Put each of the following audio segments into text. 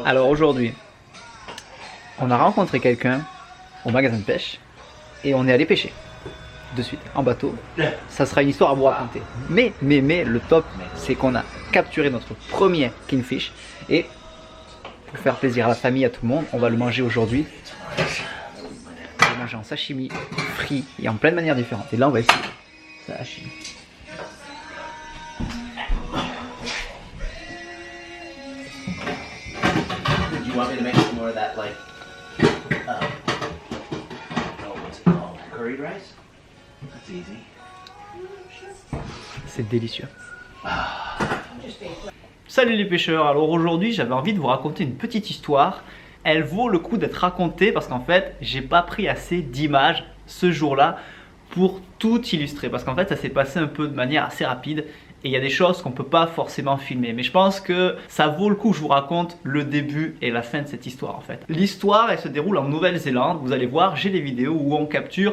Alors aujourd'hui, on a rencontré quelqu'un au magasin de pêche et on est allé pêcher de suite en bateau. Ça sera une histoire à vous raconter. Mais le top, c'est qu'on a capturé notre premier kingfish et pour faire plaisir à la famille, à tout le monde, on va le manger aujourd'hui. On va le manger en sashimi, frit et en plein de manières différentes. Et là, on va essayer sashimi. You want me to make some more of that, like, what's it called? Curry rice? That's easy. C'est délicieux. Salut les pêcheurs, alors aujourd'hui j'avais envie de vous raconter une petite histoire. Elle vaut le coup d'être racontée parce qu'en fait j'ai pas pris assez d'images ce jour-là pour tout illustrer. Parce qu'en fait ça s'est passé un peu de manière assez rapide. Et il y a des choses qu'on ne peut pas forcément filmer. Mais je pense que ça vaut le coup que je vous raconte le début et la fin de cette histoire en fait. L'histoire elle se déroule en Nouvelle-Zélande. Vous allez voir, j'ai des vidéos où on capture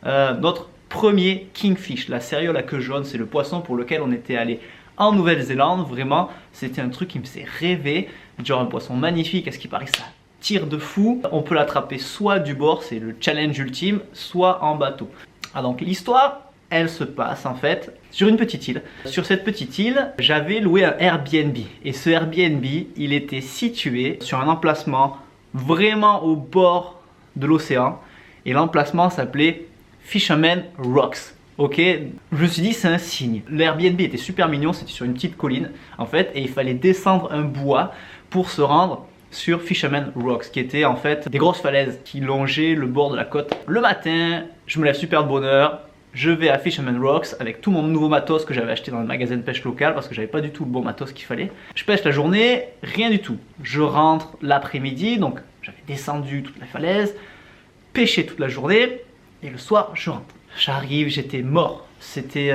notre premier kingfish. La sérieole à queue jaune, c'est le poisson pour lequel on était allé en Nouvelle-Zélande. Vraiment, c'était un truc qui me faisait rêver. Genre un poisson magnifique, à ce qui paraît ça tire de fou. On peut l'attraper soit du bord, c'est le challenge ultime, soit en bateau. Ah, donc l'histoire, elle se passe en fait sur une petite île. Sur cette petite île, j'avais loué un Airbnb. Et ce Airbnb, il était situé sur un emplacement vraiment au bord de l'océan. Et l'emplacement s'appelait Fisherman Rocks. Ok, je me suis dit c'est un signe. L'Airbnb était super mignon, c'était sur une petite colline en fait. Et il fallait descendre un bois pour se rendre sur Fisherman Rocks, qui était en fait des grosses falaises qui longeaient le bord de la côte. Le matin, je me lève super de bonne heure. Je vais à Fisherman Rocks avec tout mon nouveau matos que j'avais acheté dans le magasin de pêche local parce que j'avais pas du tout le bon matos qu'il fallait. Je pêche la journée, rien du tout. Je rentre l'après-midi, donc j'avais descendu toute la falaise, pêché toute la journée et le soir je rentre. J'arrive, j'étais mort. C'était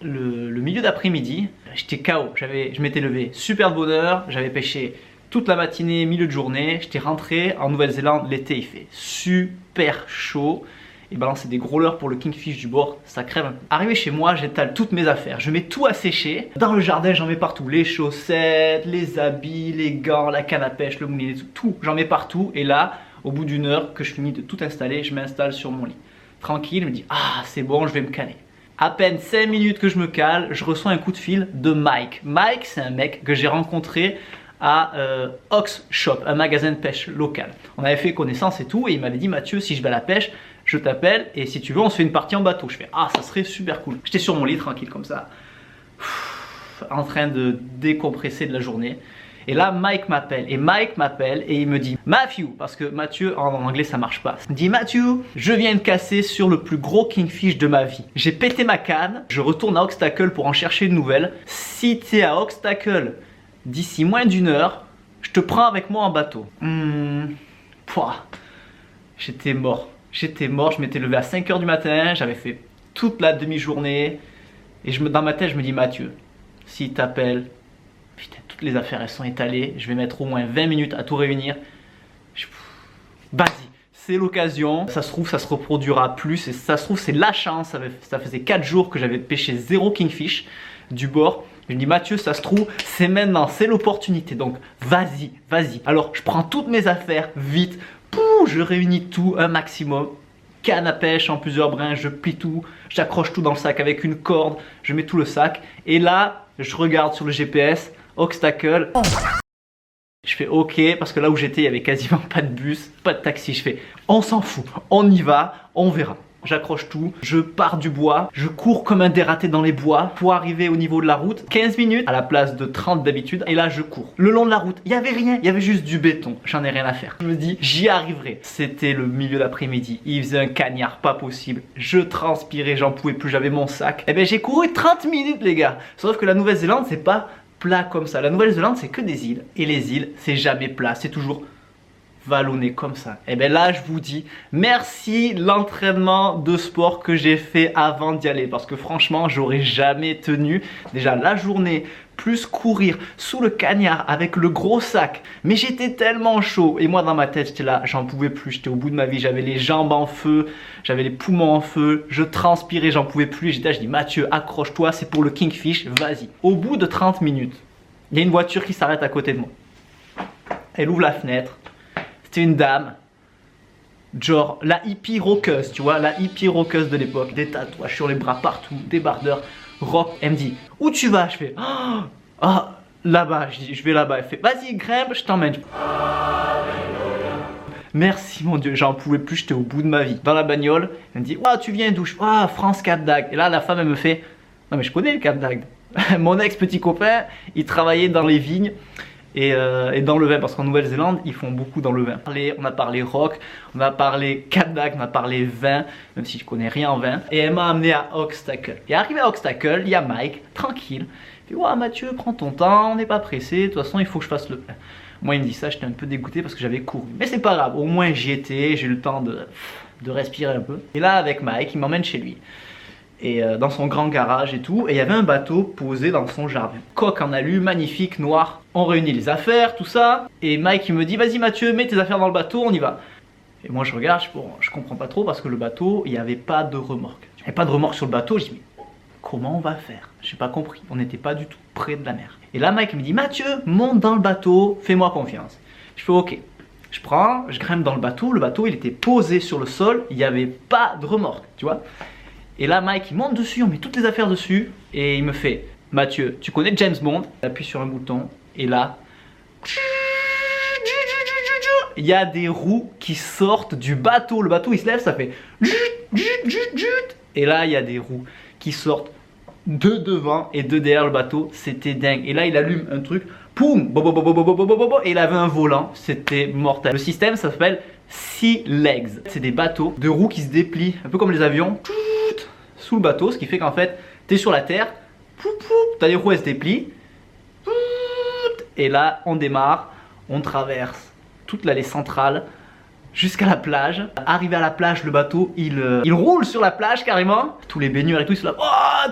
le milieu d'après-midi. J'étais KO. Je m'étais levé super de bonne heure, j'avais pêché toute la matinée, milieu de journée. J'étais rentré en Nouvelle-Zélande, l'été il fait super chaud. Et balancer des gros leurres pour le kingfish du bord, ça crève. Arrivé chez moi, j'étale toutes mes affaires. Je mets tout à sécher. Dans le jardin, j'en mets partout. Les chaussettes, les habits, les gants, la canne à pêche, le moulinet, tout. J'en mets partout. Et là, au bout d'une heure que je finis de tout installer, je m'installe sur mon lit. Tranquille, je me dis, ah, c'est bon, je vais me caler. À peine 5 minutes que je me cale, je reçois un coup de fil de Mike. Mike, c'est un mec que j'ai rencontré à Ox Shop, un magasin de pêche local. On avait fait connaissance et tout, et il m'avait dit, Mathieu, si je vais à la pêche, je t'appelle et si tu veux on se fait une partie en bateau. Je fais ah ça serait super cool. J'étais sur mon lit tranquille comme ça, en train de décompresser de la journée. Et là Mike m'appelle et il me dit Matthew, parce que Mathieu en anglais ça marche pas. Il me dit Matthew, je viens de casser sur le plus gros kingfish de ma vie. J'ai pété ma canne, je retourne à Oxtacle pour en chercher une nouvelle. Si tu es à Oxtacle d'ici moins d'une heure, je te prends avec moi en bateau. J'étais mort. J'étais mort, je m'étais levé à 5 h du matin, j'avais fait toute la demi-journée. Et dans ma tête, je me dis, Mathieu, s'il t'appelle, putain, toutes les affaires, elles sont étalées. Je vais mettre au moins 20 minutes à tout réunir. Vas-y, c'est l'occasion. Ça se trouve, ça se reproduira plus. Et ça se trouve, c'est la chance. Ça faisait 4 jours que j'avais pêché 0 kingfish du bord. Je me dis, Mathieu, ça se trouve, c'est maintenant, c'est l'opportunité. Donc, vas-y, vas-y. Alors, je prends toutes mes affaires, vite. Je réunis tout, un maximum. Canne à pêche en plusieurs brins, je plie tout, j'accroche tout dans le sac avec une corde, je mets tout le sac. Et là, je regarde sur le GPS, Oxtacle. Je fais ok, parce que là où j'étais, il n'y avait quasiment pas de bus, pas de taxi. Je fais, on s'en fout, on y va, on verra. J'accroche tout, je pars du bois, je cours comme un dératé dans les bois pour arriver au niveau de la route. 15 minutes à la place de 30 d'habitude. Et là, je cours. Le long de la route, il n'y avait rien, il y avait juste du béton. J'en ai rien à faire. Je me dis, j'y arriverai. C'était le milieu d'après-midi. Il faisait un cagnard, pas possible. Je transpirais, j'en pouvais plus, j'avais mon sac. Et bien, j'ai couru 30 minutes, les gars. Sauf que la Nouvelle-Zélande, c'est pas plat comme ça. La Nouvelle-Zélande, c'est que des îles. Et les îles, c'est jamais plat. C'est toujours vallonné comme ça. Et bien là je vous dis merci l'entraînement de sport que j'ai fait avant d'y aller, parce que franchement j'aurais jamais tenu déjà la journée plus courir sous le cagnard avec le gros sac. Mais j'étais tellement chaud et moi dans ma tête j'étais là, j'en pouvais plus, j'étais au bout de ma vie, j'avais les jambes en feu, j'avais les poumons en feu, je transpirais, j'en pouvais plus. J'étais là, je dis Mathieu accroche-toi, c'est pour le kingfish, vas-y. Au bout de 30 minutes il y a une voiture qui s'arrête à côté de moi. Elle ouvre la fenêtre. C'était une dame. Genre la hippie rockeuse, tu vois, la hippie rockeuse de l'époque. Des tatouages sur les bras partout, des bardeurs, rock. Elle me dit, où tu vas? Je fais, là-bas. Je dis, je vais là-bas. Elle fait, vas-y, grimpe, je t'emmène. Merci mon Dieu, j'en pouvais plus, j'étais au bout de ma vie. Dans la bagnole, elle me dit, tu viens d'où? France Cap d'Agde. Et là, la femme, elle me fait, non mais je connais le Cap d'Agde. Mon ex-petit copain, il travaillait dans les vignes et dans le vin, parce qu'en Nouvelle-Zélande, ils font beaucoup dans le vin. On a parlé rock, on a parlé Cap d'Agde, on a parlé vin, même si je connais rien en vin. Et elle m'a amené à Oxtacle. Et arrivé à Oxtacle, il y a Mike, tranquille. Il fait, Mathieu, prends ton temps, on n'est pas pressé, de toute façon, il faut que je fasse le plein. Moi, il me dit ça, j'étais un peu dégoûté parce que j'avais couru. Mais c'est pas grave, au moins j'y étais, j'ai eu le temps de respirer un peu. Et là, avec Mike, il m'emmène chez lui. Et dans son grand garage et tout. Et il y avait un bateau posé dans son jardin. Coque en alu, magnifique, noir. On réunit les affaires, tout ça. Et Mike, il me dit, vas-y Mathieu, mets tes affaires dans le bateau, on y va. Et moi, je regarde, je comprends pas trop parce que le bateau, il n'y avait pas de remorque. Il n'y avait pas de remorque sur le bateau. Je dis, mais comment on va faire? J'ai pas compris. On n'était pas du tout près de la mer. Et là, Mike me dit, Mathieu, monte dans le bateau, fais-moi confiance. Je fais ok. Je grimpe dans le bateau, il était posé sur le sol, il n'y avait pas de remorque, tu vois. Et là, Mike, il monte dessus, on met toutes les affaires dessus, et il me fait, Mathieu, tu connais James Bond? Il appuie sur un bouton, et là, il y a des roues qui sortent du bateau. Le bateau, il se lève, ça fait, et là, il y a des roues qui sortent de devant et de derrière le bateau, c'était dingue. Et là, il allume un truc, poum, et il avait un volant, c'était mortel. Le système, ça s'appelle Sea Legs. C'est des bateaux de roues qui se déplient, un peu comme les avions, sous le bateau, ce qui fait qu'en fait, tu es sur la terre, tu as les roues, elles se déplient, et là, on démarre, on traverse toute l'allée centrale, jusqu'à la plage. Arrivé à la plage, le bateau, il roule sur la plage carrément. Tous les baigneurs et tout, ils sont là.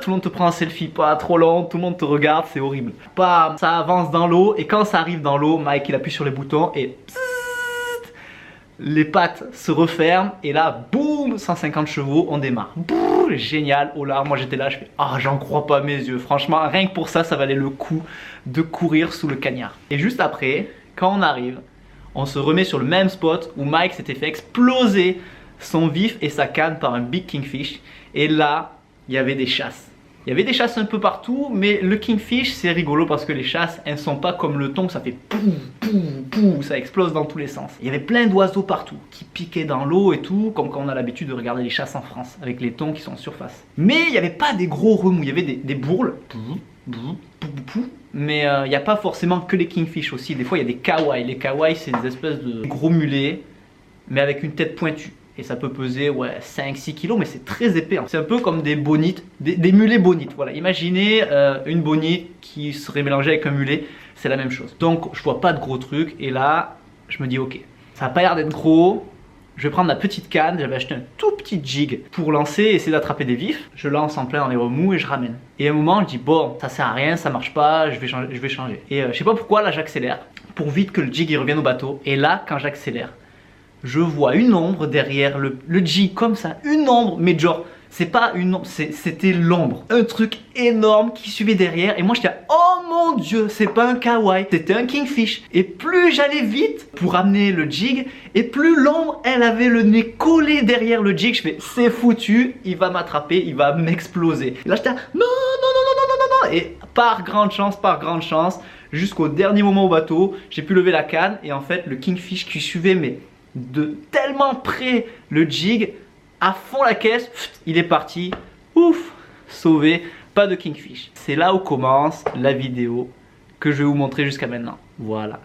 Tout le monde te prend un selfie, pas trop long, tout le monde te regarde, c'est horrible. Bam, ça avance dans l'eau et quand ça arrive dans l'eau, Mike il appuie sur les boutons et les pattes se referment et là, boum, 150 chevaux, on démarre. Boum, génial, au large, moi j'étais là, je fais j'en crois pas mes yeux. Franchement, rien que pour ça, ça valait le coup de courir sous le cagnard. Et juste après, quand on arrive, on se remet sur le même spot où Mike s'était fait exploser son vif et sa canne par un big kingfish. Et là, il y avait des chasses. Il y avait des chasses un peu partout, mais le kingfish, c'est rigolo parce que les chasses, elles ne sont pas comme le thon, ça fait pou, pou, pou, ça explose dans tous les sens. Il y avait plein d'oiseaux partout qui piquaient dans l'eau et tout, comme quand on a l'habitude de regarder les chasses en France, avec les thons qui sont en surface. Mais il n'y avait pas des gros remous, il y avait des bourles. Mais il n'y a pas forcément que les kingfish aussi. Des fois il y a des kawai. Les kawai c'est des espèces de gros mulets mais avec une tête pointue. Et ça peut peser 5-6 kilos mais c'est très épais. C'est un peu comme des bonites, des mulets bonites. Voilà. Imaginez une bonite qui serait mélangée avec un mulet. C'est la même chose. Donc je vois pas de gros trucs. Et là je me dis ok, ça n'a pas l'air d'être gros. Je vais prendre ma petite canne, j'avais acheté un tout petit jig pour lancer et essayer d'attraper des vifs. Je lance en plein dans les remous et je ramène. Et à un moment, je dis bon, ça sert à rien, ça marche pas, je vais changer. Et je sais pas pourquoi, là j'accélère pour vite que le jig il revienne au bateau. Et là, quand j'accélère, je vois une ombre derrière le jig comme ça, une ombre, mais genre, c'est pas une ombre, c'était l'ombre. Un truc énorme qui suivait derrière et moi j'étais oh mon dieu, c'est pas un kawai, c'était un kingfish. Et plus j'allais vite pour amener le jig et plus l'ombre elle avait le nez collé derrière le jig. Je fais c'est foutu, il va m'attraper, il va m'exploser. Et là j'étais non, non, non, non, non, non, non. Et par grande chance, jusqu'au dernier moment au bateau, j'ai pu lever la canne et en fait le kingfish qui suivait mais de tellement près le jig, à fond la caisse, il est parti, ouf, sauvé, pas de kingfish. C'est là où commence la vidéo que je vais vous montrer jusqu'à maintenant. Voilà.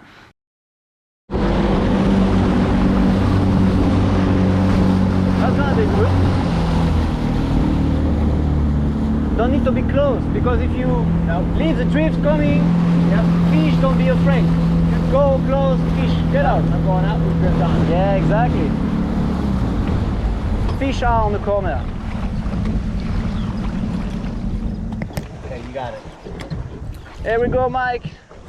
That's not a bit good. Don't need to be close because if you leave the drift coming, fish don't be afraid. You go close, fish get out. I'm going out with drift on. Yeah, exactly. Fish are on the corner. Okay, you got it. Here we go, Mike.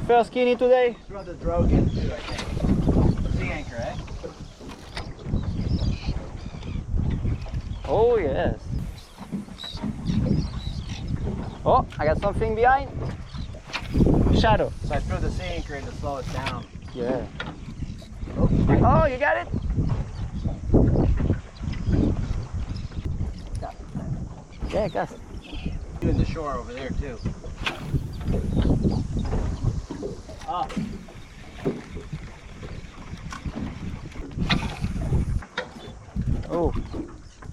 First skinny today. Throw the drogue in too, I think. Sea anchor, eh? Oh yes. Oh, I got something behind. shadow. So I throw the sea anchor in to slow it down. Yeah. Oh, Oh, you got it? Yeah, cast. doing the shore over there too. Oh. Oh,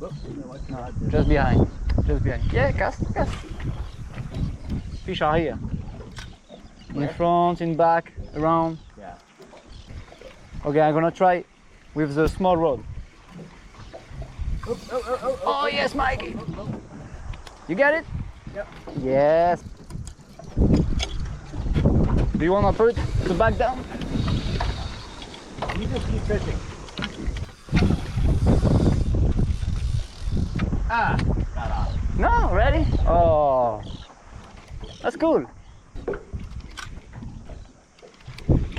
Whoops, no, it's not. just behind. Just behind. Yeah, cast, cast. Fish are here. In Where? front, in back, around. Yeah. Okay, I'm gonna try with the small rod. Oh, oh, oh, oh, Oh, yes, Mikey. You get it? Yep. Yes. Do you wanna put the back down? You just keep fishing. Ah, got off. No, ready? Oh, that's cool.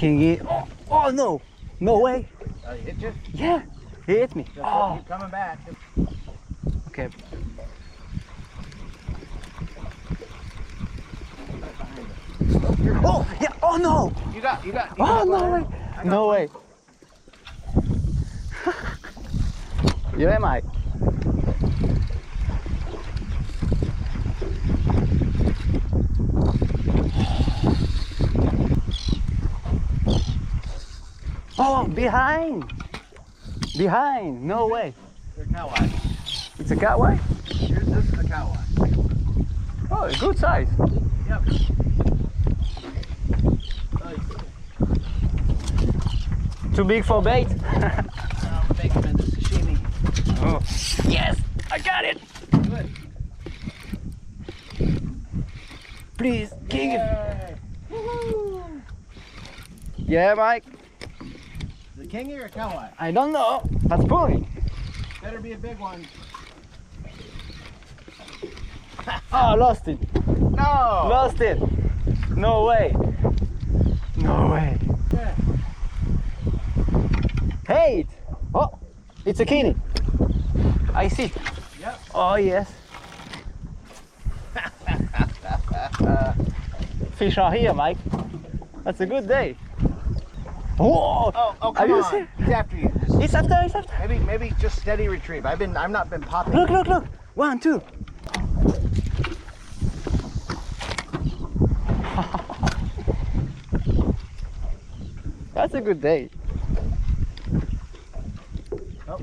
Kingy. Oh, oh no, no way. Oh, he hit you? Yeah, he hit me. Just Oh, keep coming back. okay. Oh, yeah. Oh no. You got. Oh no way. No way. Where am I? Oh, behind! Behind! No way! They're coweye. It's a catway? This is a coweye. Oh, a good size. Yep. Too big for bait? I'll make them into sashimi. Oh. Yes! I got it! Good. Please, king it! Yay. Woohoo! Yeah, Mike? The kingy or coweye? I don't know. That's pulling. Better be a big one. Oh, lost it. No! Lost it. No way. No way. Yeah. Hey! Oh, it's a kingy. I see. Yep. Oh, yes. Fish are here, Mike. That's a good day. Whoa! Oh, Are come you on. serious? He's after you. Just It's after, it's after. maybe just steady retrieve. I've not been popping. Look, look, look. 1, 2. That's a good day. Oh.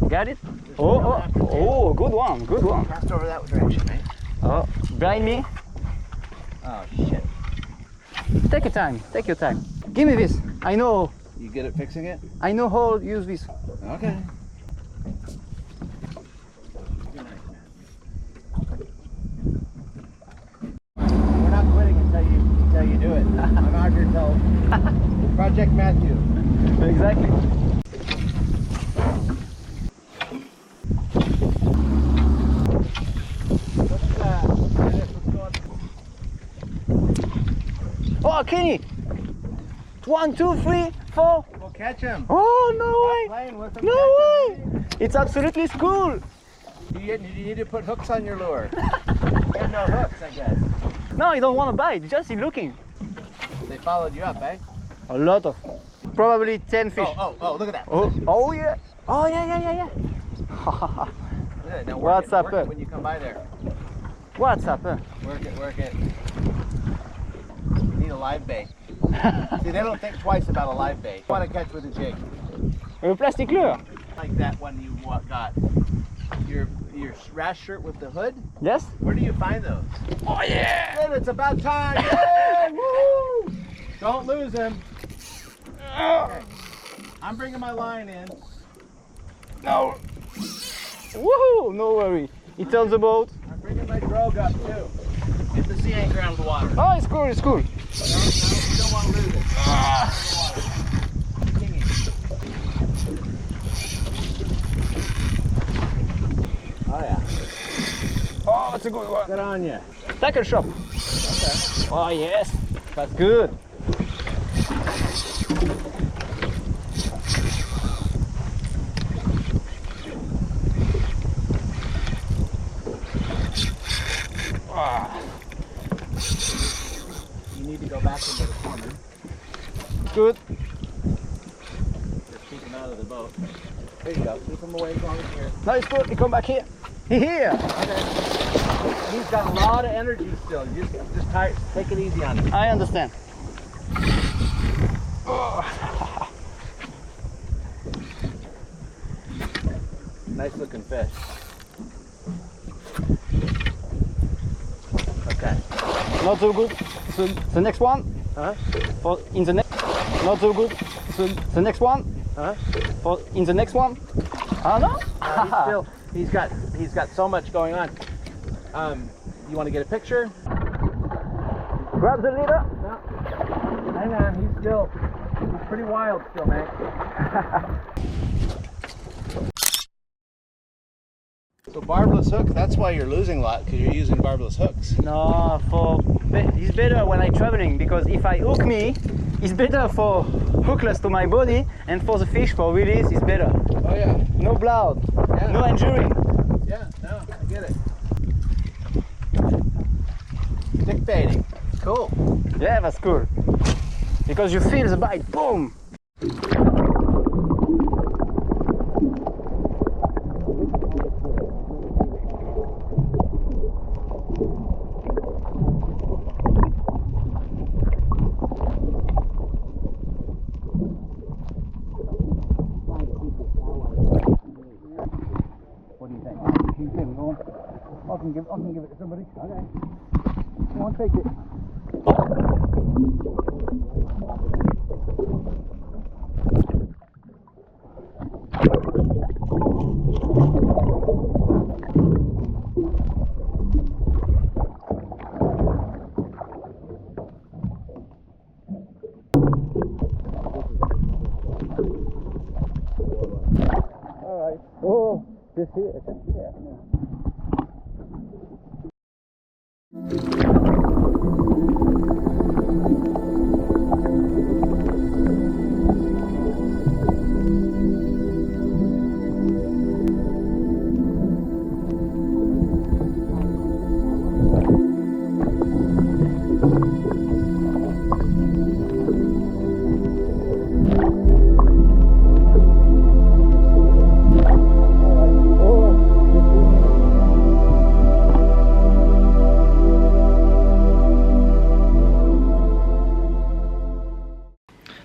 Got it? Oh, oh, good one, good one. Cast over that direction, right? Oh, behind me. Oh shit. Take your time, take your time. Give me this. I know You good at fixing it? how to use this. Okay. We're not quitting until you do it. I'm out here till Project Matthew. Exactly. Oh, Kenny! 1, 2, 3, 4. We'll catch him. Oh, no way! Playing with him. No way! It's absolutely school. Do you need to put hooks on your lure? You have no hooks, I guess. No, you don't want to bite. Just keep looking. They followed you up, eh? A lot of. Probably 10 fish. Oh, look at that. Oh, oh yeah. Oh yeah, yeah, yeah, yeah. Look at it. Now What's up, work it when you come by there. What's up? Huh? Work it, work it. You need a live bait. See, they don't think twice about a live bait. You want to catch with a jig. Le plastic lure. Like that one you got. Your rash shirt with the hood. Yes? Where do you find those? Oh yeah! Good, it's about time. Yeah, woo! Don't lose him. Okay. I'm bringing my line in. No. Woohoo! No worry. He turns the boat. I'm bringing my drogue up too. Get the sea anchor out of the water. Oh, it's cool, it's cool. No, you don't want to lose it. Kingy. Oh yeah. Oh, that's a good one. Good on you. Tackle shop. Okay. Oh yes. That's good. You need to Go back into the corner. Good. Just keep him out of the boat. There you go. Keep him away as long as you're. No, it's good. You come back here. Here. Okay. He's got a lot of energy still. Just take it easy on him. I understand. Nice looking fish. Okay. Not so good. So the next one. Huh? For in the next. Not so good. So the next one. Huh? For in the next one. Ah no. He's got so much going on. You want to get a picture? Grab the leader. No. Hang on. He's pretty wild still, man. So barbless hook, that's why you're losing a lot, because you're using barbless hooks. No, it's better when I'm traveling, because if I hook me, it's better for hookless to my body, and for the fish for release, it's better. Oh yeah. No blood, Yeah. no injury. Yeah, no, I get it. Stick baiting. Cool. Yeah, that's cool. Because you feel the bite, boom! What do you think? Keep him going. I can give it to somebody. Okay. Come on, take it. All right. Oh, just here. Yeah.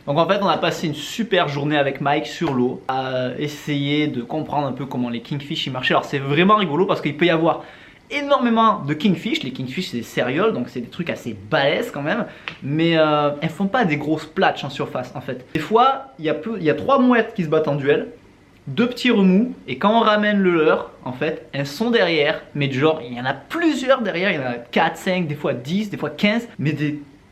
Donc en fait on a passé une super journée avec Mike sur l'eau à essayer de comprendre un peu comment les kingfish y marchaient. Alors c'est vraiment rigolo parce qu'il peut y avoir énormément de kingfish. Les kingfish c'est des cérioles donc c'est des trucs assez balèzes quand même. Mais elles font pas des grosses platchs en surface en fait. Des fois il y a 3 mouettes qui se battent en duel, 2 petits remous et quand on ramène le leurre en fait elles sont derrière. Mais genre il y en a plusieurs derrière, il y en a 4, 5, des fois 10, des fois 15. Mais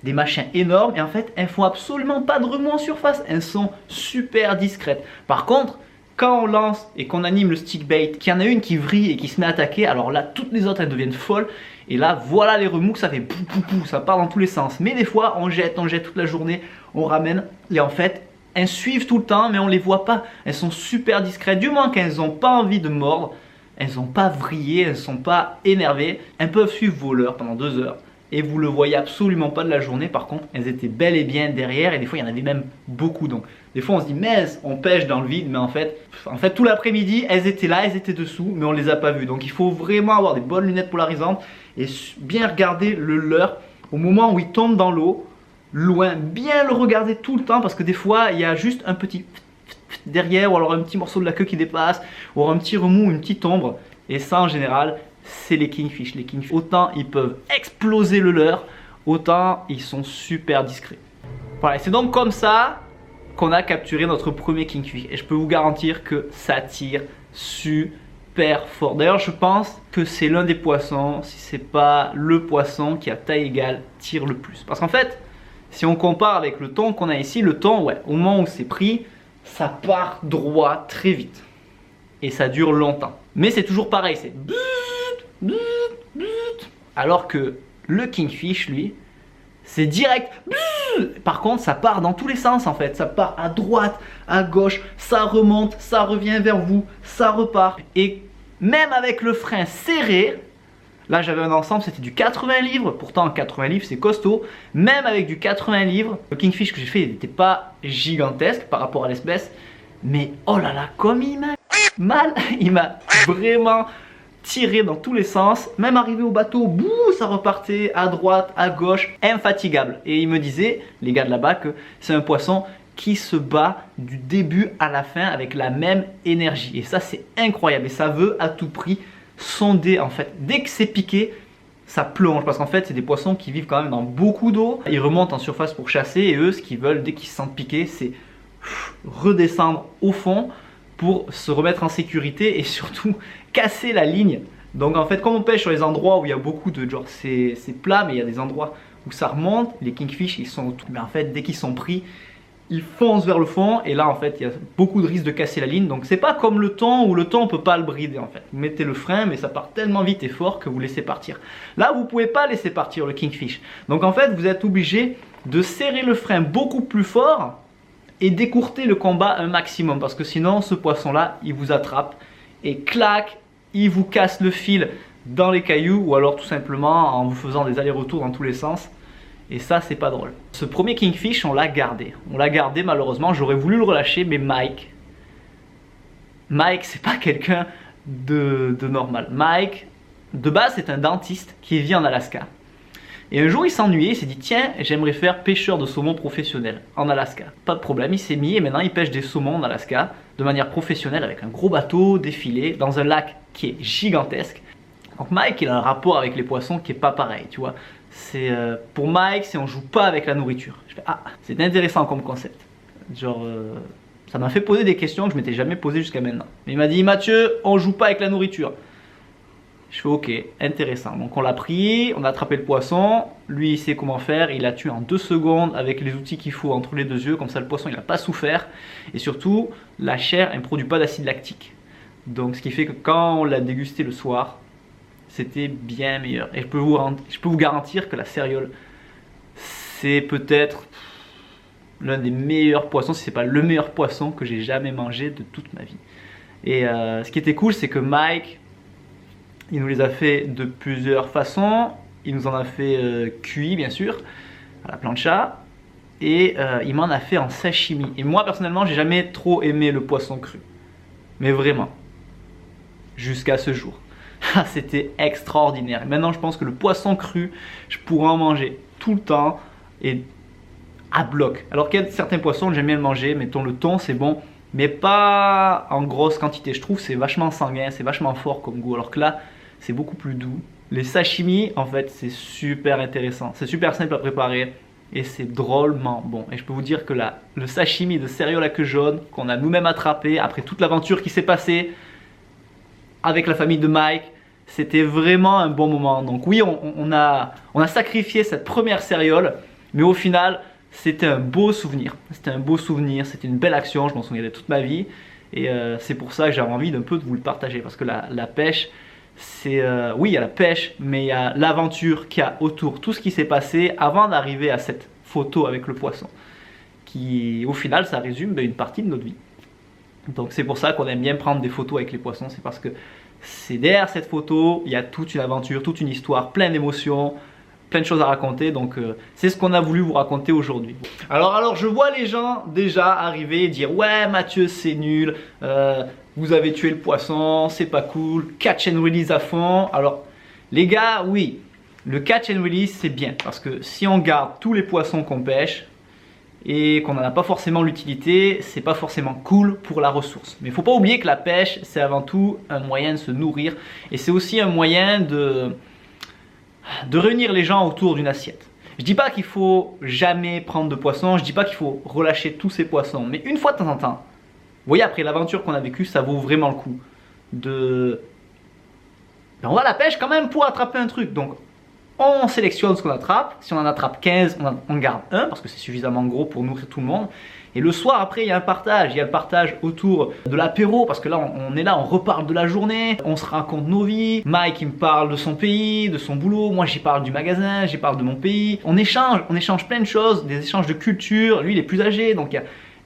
des machins énormes et en fait elles font absolument pas de remous en surface, elles sont super discrètes. Par contre quand on lance et qu'on anime le stick bait, qu'il y en a une qui vrille et qui se met à attaquer, alors là toutes les autres elles deviennent folles et là voilà les remous que ça fait pou pou pou, ça part dans tous les sens. Mais des fois on jette toute la journée, on ramène et en fait elles suivent tout le temps mais on les voit pas, elles sont super discrètes du moment qu'elles n'ont pas envie de mordre, elles n'ont pas vrillé, elles ne sont pas énervées, elles peuvent suivre vos leurres pendant 2 heures. Et vous le voyez absolument pas de la journée. Par contre elles étaient bel et bien derrière et des fois il y en avait même beaucoup. Donc des fois on se dit mais on pêche dans le vide, mais en fait tout l'après-midi elles étaient là, elles étaient dessous mais on les a pas vues. Donc il faut vraiment avoir des bonnes lunettes polarisantes et bien regarder le leurre au moment où il tombe dans l'eau, loin, bien le regarder tout le temps parce que des fois il y a juste un petit derrière ou alors un petit morceau de la queue qui dépasse ou un petit remous, une petite ombre et ça en général c'est les kingfish. Les kingfish, autant ils peuvent exploser le leurre, autant ils sont super discrets. Voilà, c'est donc comme ça qu'on a capturé notre premier kingfish. Et je peux vous garantir que ça tire super fort. D'ailleurs, je pense que c'est l'un des poissons, si c'est pas le poisson qui à taille égale tire le plus. Parce qu'en fait, si on compare avec le thon qu'on a ici, le thon, ouais, au moment où c'est pris, ça part droit très vite. Et ça dure longtemps. Mais c'est toujours pareil, c'est... Alors que le kingfish, lui, c'est direct. Par contre, ça part dans tous les sens en fait. Ça part à droite, à gauche, ça remonte, ça revient vers vous, ça repart. Et même avec le frein serré, Là j'avais un ensemble, c'était du 80 livres, pourtant 80 livres c'est costaud. Même avec du 80 livres, le kingfish que j'ai fait il n'était pas gigantesque par rapport à l'espèce. Mais oh là là, comme il m'a mal, il m'a vraiment tiré dans tous les sens. Même arrivé au bateau, bouh, ça repartait à droite, à gauche, infatigable. Et il me disait, les gars de là-bas, que c'est un poisson qui se bat du début à la fin avec la même énergie. Et ça c'est incroyable et ça veut à tout prix sonder en fait. Dès que c'est piqué, ça plonge parce qu'en fait c'est des poissons qui vivent quand même dans beaucoup d'eau. Ils remontent en surface pour chasser et eux ce qu'ils veulent dès qu'ils se sentent piqués c'est redescendre au fond pour se remettre en sécurité et surtout casser la ligne. Donc en fait comme on pêche sur les endroits où il y a beaucoup de genre c'est plat mais il y a des endroits où ça remonte, les kingfish ils sont autour. Mais en fait dès qu'ils sont pris ils foncent vers le fond et là en fait il y a beaucoup de risques de casser la ligne. Donc c'est pas comme le thon où le thon on peut pas le brider en fait. Vous mettez le frein mais ça part tellement vite et fort que vous laissez partir. Là vous pouvez pas laisser partir le kingfish. Donc en fait vous êtes obligé de serrer le frein beaucoup plus fort et d'écourter le combat un maximum parce que sinon ce poisson là il vous attrape et clac il vous casse le fil dans les cailloux ou alors tout simplement en vous faisant des allers-retours dans tous les sens. Et ça c'est pas drôle. Ce premier kingfish on l'a gardé. On l'a gardé malheureusement, j'aurais voulu le relâcher mais Mike c'est pas quelqu'un de normal. Mike de base c'est un dentiste qui vit en Alaska. Et un jour il s'ennuyait, il s'est dit tiens j'aimerais faire pêcheur de saumon professionnel en Alaska. Pas de problème, il s'est mis et maintenant il pêche des saumons en Alaska de manière professionnelle avec un gros bateau, des filets, dans un lac qui est gigantesque. Donc Mike il a un rapport avec les poissons qui est pas pareil, tu vois. C'est pour Mike, si on joue pas avec la nourriture. Je fais, ah, c'est intéressant comme concept. Genre, ça m'a fait poser des questions que je m'étais jamais posées jusqu'à maintenant. Il m'a dit, Mathieu, on joue pas avec la nourriture. Je fais, ok, intéressant. Donc on l'a pris, on a attrapé le poisson. Lui, il sait comment faire. Il l'a tué en 2 secondes avec les outils qu'il faut entre les 2 yeux. Comme ça, le poisson, il n'a pas souffert. Et surtout, la chair, elle ne produit pas d'acide lactique. Donc, ce qui fait que quand on l'a dégusté le soir, c'était bien meilleur. Et je peux vous garantir que la céréole, c'est peut-être l'un des meilleurs poissons, si c'est pas le meilleur poisson que j'ai jamais mangé de toute ma vie. Et ce qui était cool, c'est que Mike, il nous les a fait de plusieurs façons. Il nous en a fait cuit, bien sûr, à la plancha. Et il m'en a fait en sashimi. Et moi, personnellement, j'ai jamais trop aimé le poisson cru. Mais vraiment. Jusqu'à ce jour. C'était extraordinaire. Et maintenant je pense que le poisson cru, je pourrais en manger tout le temps et à bloc. Alors qu'il y a certains poissons, j'aime bien le manger. Mettons le thon, c'est bon, mais pas en grosse quantité. Je trouve que c'est vachement sanguin, c'est vachement fort comme goût. Alors que là, c'est beaucoup plus doux. Les sashimi, en fait, c'est super intéressant. C'est super simple à préparer et c'est drôlement bon. Et je peux vous dire que là, le sashimi de céréales à queue jaune qu'on a nous-mêmes attrapé après toute l'aventure qui s'est passée avec la famille de Mike, c'était vraiment un bon moment. Donc oui, on a sacrifié cette première céréale, mais au final, c'était un beau souvenir. C'était un beau souvenir, c'était une belle action, je m'en souviendrai toute ma vie. Et c'est pour ça que j'avais envie d'un peu de vous le partager, parce que la pêche, c'est... oui, il y a la pêche, mais il y a l'aventure qu'il y a autour, tout ce qui s'est passé avant d'arriver à cette photo avec le poisson, qui au final, ça résume une partie de notre vie. Donc c'est pour ça qu'on aime bien prendre des photos avec les poissons, c'est parce que c'est derrière cette photo, il y a toute une aventure, toute une histoire, plein d'émotions, plein de choses à raconter. Donc c'est ce qu'on a voulu vous raconter aujourd'hui. Alors je vois les gens déjà arriver et dire ouais Mathieu c'est nul, vous avez tué le poisson, c'est pas cool, catch and release à fond. Alors les gars, oui, le catch and release c'est bien parce que si on garde tous les poissons qu'on pêche et qu'on n'en a pas forcément l'utilité, c'est pas forcément cool pour la ressource. Mais il ne faut pas oublier que la pêche, c'est avant tout un moyen de se nourrir et c'est aussi un moyen de réunir les gens autour d'une assiette. Je dis pas qu'il faut jamais prendre de poisson, je dis pas qu'il faut relâcher tous ces poissons, mais une fois de temps en temps, vous voyez, après l'aventure qu'on a vécue, ça vaut vraiment le coup de... on va à la pêche quand même pour attraper un truc. Donc on sélectionne ce qu'on attrape. Si on en attrape 15, on garde un parce que c'est suffisamment gros pour nourrir tout le monde. Et le soir après il y a un partage. Il y a le partage autour de l'apéro parce que là on est là, on reparle de la journée, on se raconte nos vies. Mike il me parle de son pays, de son boulot. Moi j'y parle du magasin, j'y parle de mon pays. On échange plein de choses, des échanges de culture. Lui il est plus âgé donc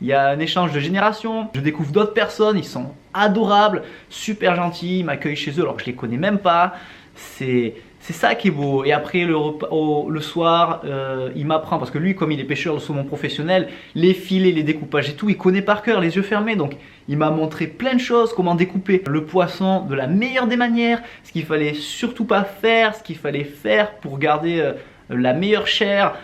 il y a un échange de génération. Je découvre d'autres personnes, ils sont adorables, super gentils, ils m'accueillent chez eux alors que je les connais même pas. c'est ça qui est beau. Et après le soir, il m'apprend, parce que lui, comme il est pêcheur de saumon professionnel, les filets, les découpages et tout, il connaît par cœur, les yeux fermés. Donc il m'a montré plein de choses, comment découper le poisson de la meilleure des manières, ce qu'il fallait surtout pas faire, ce qu'il fallait faire pour garder la meilleure chair,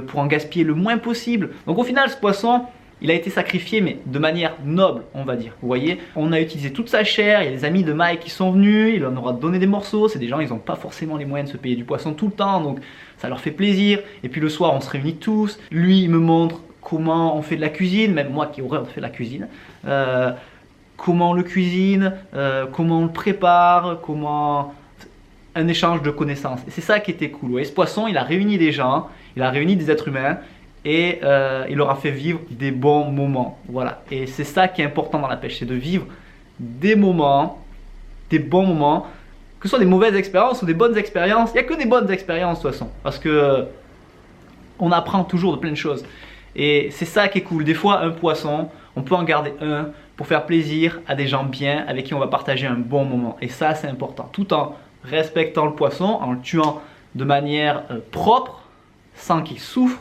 pour en gaspiller le moins possible. Donc au final, ce poisson, il a été sacrifié, mais de manière noble, on va dire. Vous voyez, on a utilisé toute sa chair. Il y a des amis de Mike qui sont venus. Il en aura donné des morceaux. C'est des gens, ils n'ont pas forcément les moyens de se payer du poisson tout le temps. Donc, ça leur fait plaisir. Et puis le soir, on se réunit tous. Lui, il me montre comment on fait de la cuisine. Même moi qui ai horreur de faire de la cuisine. Comment on le cuisine, comment on le prépare, comment... Un échange de connaissances. Et c'est ça qui était cool. Vous voyez, ce poisson, il a réuni des gens. Il a réuni des êtres humains. Et il leur a fait vivre des bons moments. Voilà. Et c'est ça qui est important dans la pêche, c'est de vivre des moments, des bons moments, que ce soit des mauvaises expériences ou des bonnes expériences. Il n'y a que des bonnes expériences de toute façon, parce que on apprend toujours de plein de choses. Et c'est ça qui est cool. Des fois, un poisson, on peut en garder un pour faire plaisir à des gens bien, avec qui on va partager un bon moment. Et ça, c'est important. Tout en respectant le poisson, en le tuant de manière propre, sans qu'il souffre,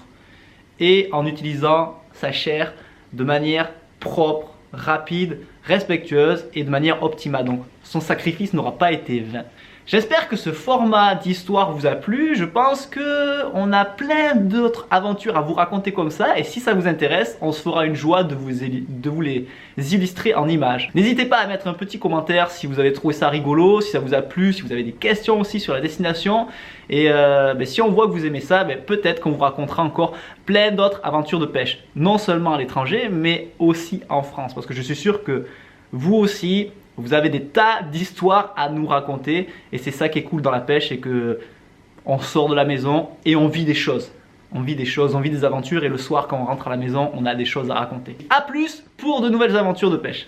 et en utilisant sa chair de manière propre, rapide, respectueuse et de manière optimale. Donc son sacrifice n'aura pas été vain. J'espère que ce format d'histoire vous a plu. Je pense qu'on a plein d'autres aventures à vous raconter comme ça. Et si ça vous intéresse, on se fera une joie de vous les illustrer en images. N'hésitez pas à mettre un petit commentaire si vous avez trouvé ça rigolo, si ça vous a plu, si vous avez des questions aussi sur la destination. Et si on voit que vous aimez ça, peut-être qu'on vous racontera encore plein d'autres aventures de pêche. Non seulement à l'étranger, mais aussi en France. Parce que je suis sûr que vous aussi, vous avez des tas d'histoires à nous raconter. Et c'est ça qui est cool dans la pêche, c'est que on sort de la maison et on vit des choses. On vit des choses, on vit des aventures. Et le soir, quand on rentre à la maison, on a des choses à raconter. A plus pour de nouvelles aventures de pêche.